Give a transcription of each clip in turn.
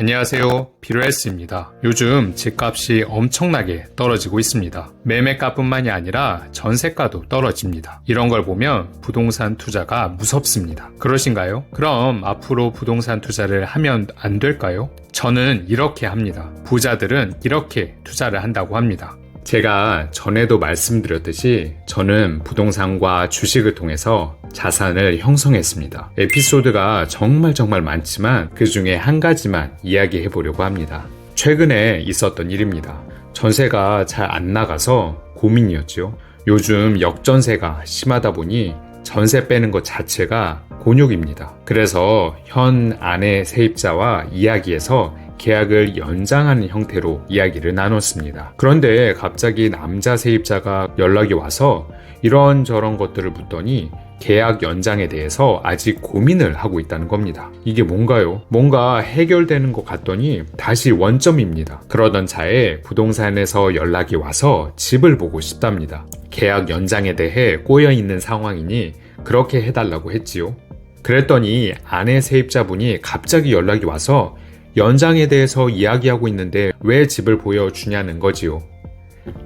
안녕하세요. 비로에스입니다. 요즘 집값이 엄청나게 떨어지고 있습니다. 매매가뿐만이 아니라 전세가도 떨어집니다. 이런 걸 보면 부동산 투자가 무섭습니다. 그러신가요? 그럼 앞으로 부동산 투자를 하면 안 될까요? 저는 이렇게 합니다. 부자들은 이렇게 투자를 한다고 합니다. 제가 전에도 말씀드렸듯이 저는 부동산과 주식을 통해서 자산을 형성했습니다. 에피소드가 정말 많지만 그 중에 한 가지만 이야기해 보려고 합니다. 최근에 있었던 일입니다. 전세가 잘 안 나가서 고민이었죠. 요즘 역전세가 심하다 보니 전세 빼는 것 자체가 곤욕입니다. 그래서 현 아내 세입자와 이야기해서 계약을 연장하는 형태로 이야기를 나눴습니다. 그런데 갑자기 남자 세입자가 연락이 와서 이런저런 것들을 묻더니 계약 연장에 대해서 아직 고민을 하고 있다는 겁니다. 이게 뭔가요? 뭔가 해결되는 것 같더니 다시 원점입니다. 그러던 차에 부동산에서 연락이 와서 집을 보고 싶답니다. 계약 연장에 대해 꼬여있는 상황이니 그렇게 해달라고 했지요. 그랬더니 아내 세입자분이 갑자기 연락이 와서 연장에 대해서 이야기하고 있는데 왜 집을 보여주냐는 거지요.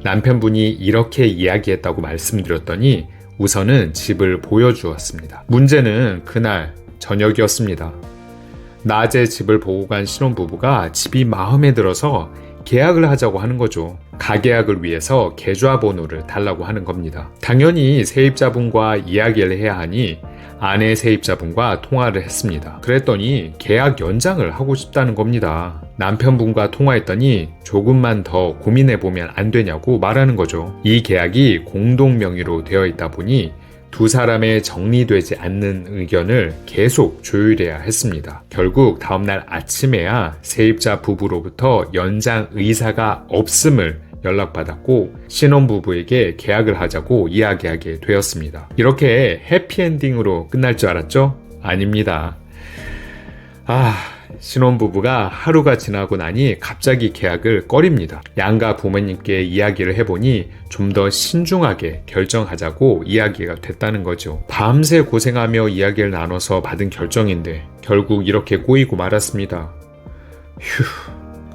남편분이 이렇게 이야기했다고 말씀드렸더니 우선은 집을 보여주었습니다. 문제는 그날 저녁이었습니다. 낮에 집을 보고 간 신혼부부가 집이 마음에 들어서 계약을 하자고 하는 거죠. 가계약을 위해서 계좌번호를 달라고 하는 겁니다. 당연히 세입자분과 이야기를 해야 하니 아내 세입자분과 통화를 했습니다. 그랬더니 계약 연장을 하고 싶다는 겁니다. 남편분과 통화했더니 조금만 더 고민해보면 안 되냐고 말하는 거죠. 이 계약이 공동 명의로 되어 있다 보니 두 사람의 정리되지 않는 의견을 계속 조율해야 했습니다. 결국 다음날 아침에야 세입자 부부로부터 연장 의사가 없음을 연락받았고 신혼부부에게 계약을 하자고 이야기하게 되었습니다. 이렇게 해피엔딩으로 끝날 줄 알았죠? 아닙니다. 신혼부부가 하루가 지나고 나니 갑자기 계약을 꺼립니다. 양가 부모님께 이야기를 해보니 좀 더 신중하게 결정하자고 이야기가 됐다는 거죠. 밤새 고생하며 이야기를 나눠서 받은 결정인데 결국 이렇게 꼬이고 말았습니다.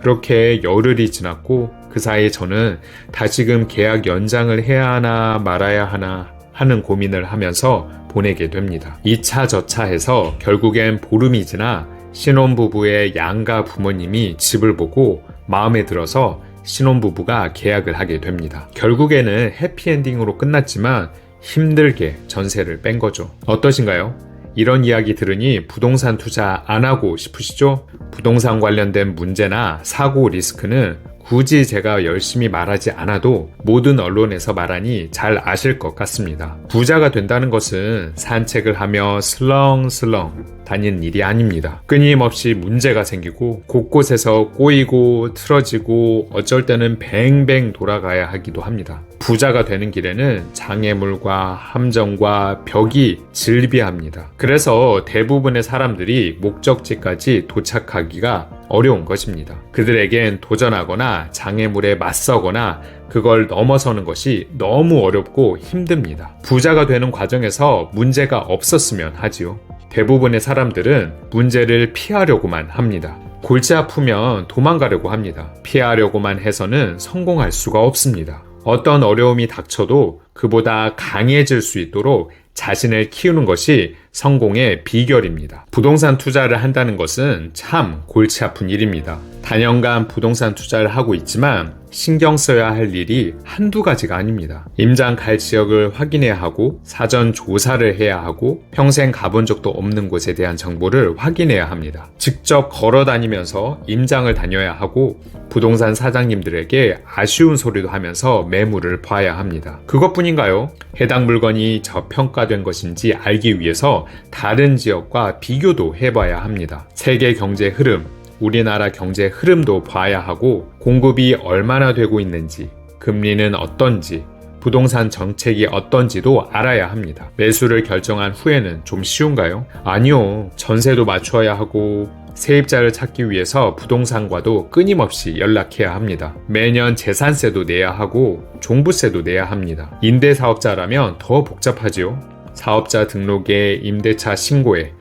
그렇게 열흘이 지났고 그 사이에 저는 다시금 계약 연장을 해야 하나 말아야 하나 하는 고민을 하면서 보내게 됩니다. 이차 저차 해서 결국엔 보름이 지나 신혼부부의 양가 부모님이 집을 보고 마음에 들어서 신혼부부가 계약을 하게 됩니다. 결국에는 해피엔딩으로 끝났지만 힘들게 전세를 뺀 거죠. 어떠신가요? 이런 이야기 들으니 부동산 투자 안 하고 싶으시죠? 부동산 관련된 문제나 사고 리스크는 굳이 제가 열심히 말하지 않아도 모든 언론에서 말하니 잘 아실 것 같습니다. 부자가 된다는 것은 산책을 하며 슬렁슬렁 다니는 일이 아닙니다. 끊임없이 문제가 생기고 곳곳에서 꼬이고 틀어지고 어쩔 때는 뱅뱅 돌아가야 하기도 합니다. 부자가 되는 길에는 장애물과 함정과 벽이 질비합니다. 그래서 대부분의 사람들이 목적지까지 도착하기가 어려운 것입니다. 그들에겐 도전하거나 장애물에 맞서거나 그걸 넘어서는 것이 너무 어렵고 힘듭니다. 부자가 되는 과정에서 문제가 없었으면 하지요. 대부분의 사람들은 문제를 피하려고만 합니다. 골치 아프면 도망가려고 합니다. 피하려고만 해서는 성공할 수가 없습니다. 어떤 어려움이 닥쳐도 그보다 강해질 수 있도록 자신을 키우는 것이 성공의 비결입니다. 부동산 투자를 한다는 것은 참 골치 아픈 일입니다. 단연간 부동산 투자를 하고 있지만 신경 써야 할 일이 한두 가지가 아닙니다. 임장 갈 지역을 확인해야 하고 사전 조사를 해야 하고 평생 가본 적도 없는 곳에 대한 정보를 확인해야 합니다. 직접 걸어 다니면서 임장을 다녀야 하고 부동산 사장님들에게 아쉬운 소리도 하면서 매물을 봐야 합니다. 그것뿐인가요? 해당 물건이 저평가된 것인지 알기 위해서 다른 지역과 비교도 해봐야 합니다. 세계 경제 흐름, 우리나라 경제 흐름도 봐야 하고 공급이 얼마나 되고 있는지, 금리는 어떤지, 부동산 정책이 어떤지도 알아야 합니다. 매수를 결정한 후에는 좀 쉬운가요? 아니요. 전세도 맞춰야 하고 세입자를 찾기 위해서 부동산과도 끊임없이 연락해야 합니다. 매년 재산세도 내야 하고 종부세도 내야 합니다. 임대사업자라면 더 복잡하지요. 사업자 등록에 임대차 신고에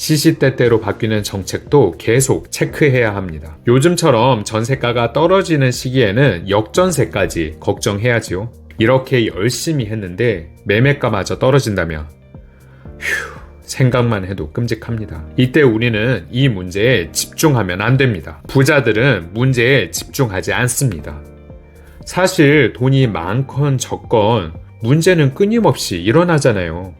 시시때때로 바뀌는 정책도 계속 체크해야 합니다. 요즘처럼 전세가가 떨어지는 시기에는 역전세까지 걱정해야지요. 이렇게 열심히 했는데 매매가마저 떨어진다면 생각만 해도 끔찍합니다. 이때 우리는 이 문제에 집중하면 안 됩니다. 부자들은 문제에 집중하지 않습니다. 사실 돈이 많건 적건 문제는 끊임없이 일어나잖아요.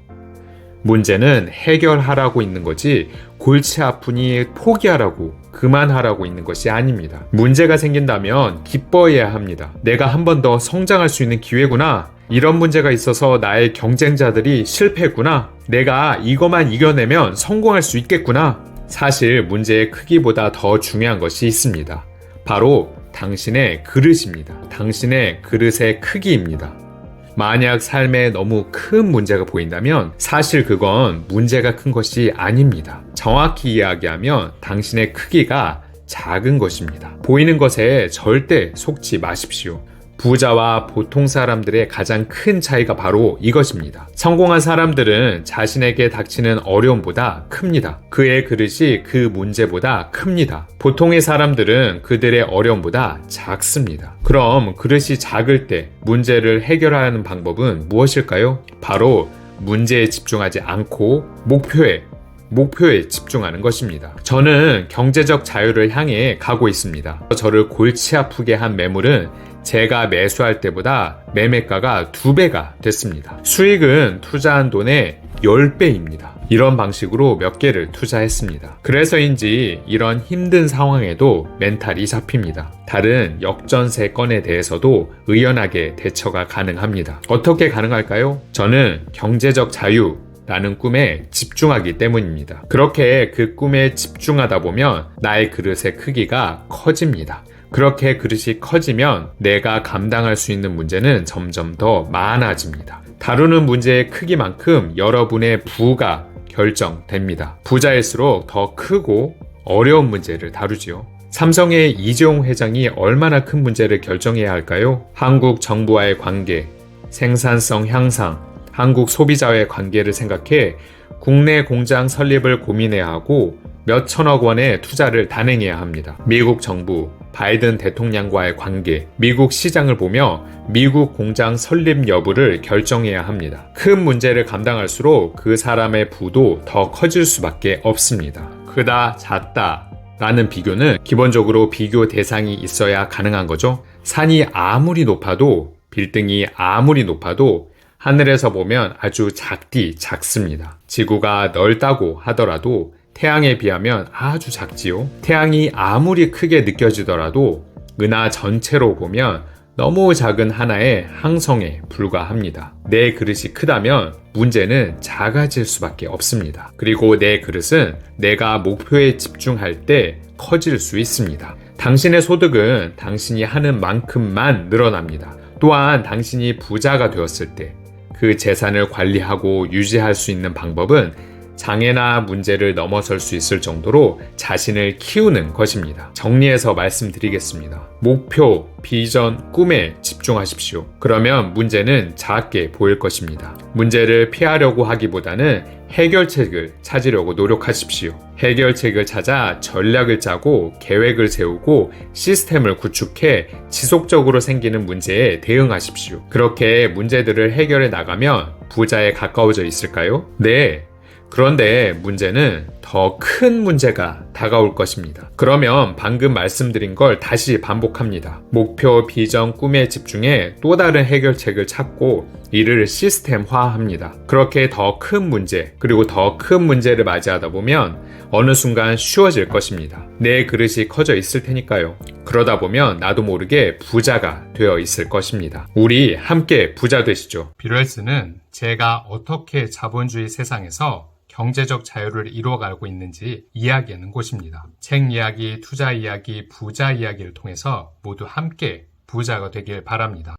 문제는 해결하라고 있는 거지 골치 아프니 포기하라고 그만하라고 있는 것이 아닙니다. 문제가 생긴다면 기뻐해야 합니다. 내가 한 번 더 성장할 수 있는 기회구나. 이런 문제가 있어서 나의 경쟁자들이 실패했구나. 내가 이것만 이겨내면 성공할 수 있겠구나. 사실 문제의 크기보다 더 중요한 것이 있습니다. 바로 당신의 그릇입니다. 당신의 그릇의 크기입니다. 만약 삶에 너무 큰 문제가 보인다면 사실 그건 문제가 큰 것이 아닙니다. 정확히 이야기하면 당신의 크기가 작은 것입니다. 보이는 것에 절대 속지 마십시오. 부자와 보통 사람들의 가장 큰 차이가 바로 이것입니다. 성공한 사람들은 자신에게 닥치는 어려움보다 큽니다. 그의 그릇이 그 문제보다 큽니다. 보통의 사람들은 그들의 어려움보다 작습니다. 그럼 그릇이 작을 때 문제를 해결하는 방법은 무엇일까요? 바로 문제에 집중하지 않고 목표에 집중하는 것입니다. 저는 경제적 자유를 향해 가고 있습니다. 저를 골치 아프게 한 매물은 제가 매수할 때보다 매매가가 2배가 됐습니다. 수익은 투자한 돈의 10배입니다. 이런 방식으로 몇 개를 투자했습니다. 그래서인지 이런 힘든 상황에도 멘탈이 잡힙니다. 다른 역전세 건에 대해서도 의연하게 대처가 가능합니다. 어떻게 가능할까요? 저는 경제적 자유 라는 꿈에 집중하기 때문입니다. 그렇게 그 꿈에 집중하다 보면 나의 그릇의 크기가 커집니다. 그렇게 그릇이 커지면 내가 감당할 수 있는 문제는 점점 더 많아집니다. 다루는 문제의 크기만큼 여러분의 부가 결정됩니다. 부자일수록 더 크고 어려운 문제를 다루지요. 삼성의 이재용 회장이 얼마나 큰 문제를 결정해야 할까요? 한국 정부와의 관계, 생산성 향상, 한국 소비자와의 관계를 생각해 국내 공장 설립을 고민해야 하고 몇 천억 원의 투자를 단행해야 합니다. 미국 정부, 바이든 대통령과의 관계, 미국 시장을 보며 미국 공장 설립 여부를 결정해야 합니다. 큰 문제를 감당할수록 그 사람의 부도 더 커질 수밖에 없습니다. 크다, 작다 라는 비교는 기본적으로 비교 대상이 있어야 가능한 거죠. 산이 아무리 높아도 빌딩이 아무리 높아도 하늘에서 보면 아주 작습니다. 지구가 넓다고 하더라도 태양에 비하면 아주 작지요. 태양이 아무리 크게 느껴지더라도 은하 전체로 보면 너무 작은 하나의 항성에 불과합니다. 내 그릇이 크다면 문제는 작아질 수밖에 없습니다. 그리고 내 그릇은 내가 목표에 집중할 때 커질 수 있습니다. 당신의 소득은 당신이 하는 만큼만 늘어납니다. 또한 당신이 부자가 되었을 때 그 재산을 관리하고 유지할 수 있는 방법은 장애나 문제를 넘어설 수 있을 정도로 자신을 키우는 것입니다. 정리해서 말씀드리겠습니다. 목표, 비전, 꿈에 집중하십시오. 그러면 문제는 작게 보일 것입니다. 문제를 피하려고 하기보다는 해결책을 찾으려고 노력하십시오. 해결책을 찾아 전략을 짜고 계획을 세우고 시스템을 구축해 지속적으로 생기는 문제에 대응하십시오. 그렇게 문제들을 해결해 나가면 부자에 가까워져 있을까요? 네. 그런데 문제는 더 큰 문제가 다가올 것입니다. 그러면 방금 말씀드린 걸 다시 반복합니다. 목표, 비전, 꿈에 집중해 또 다른 해결책을 찾고 이를 시스템화합니다. 그렇게 더 큰 문제, 그리고 더 큰 문제를 맞이하다 보면 어느 순간 쉬워질 것입니다. 내 그릇이 커져 있을 테니까요. 그러다 보면 나도 모르게 부자가 되어 있을 것입니다. 우리 함께 부자 되시죠. 비럴스는 제가 어떻게 자본주의 세상에서 경제적 자유를 이루어가고 있는지 이야기하는 곳입니다. 책 이야기, 투자 이야기, 부자 이야기를 통해서 모두 함께 부자가 되길 바랍니다.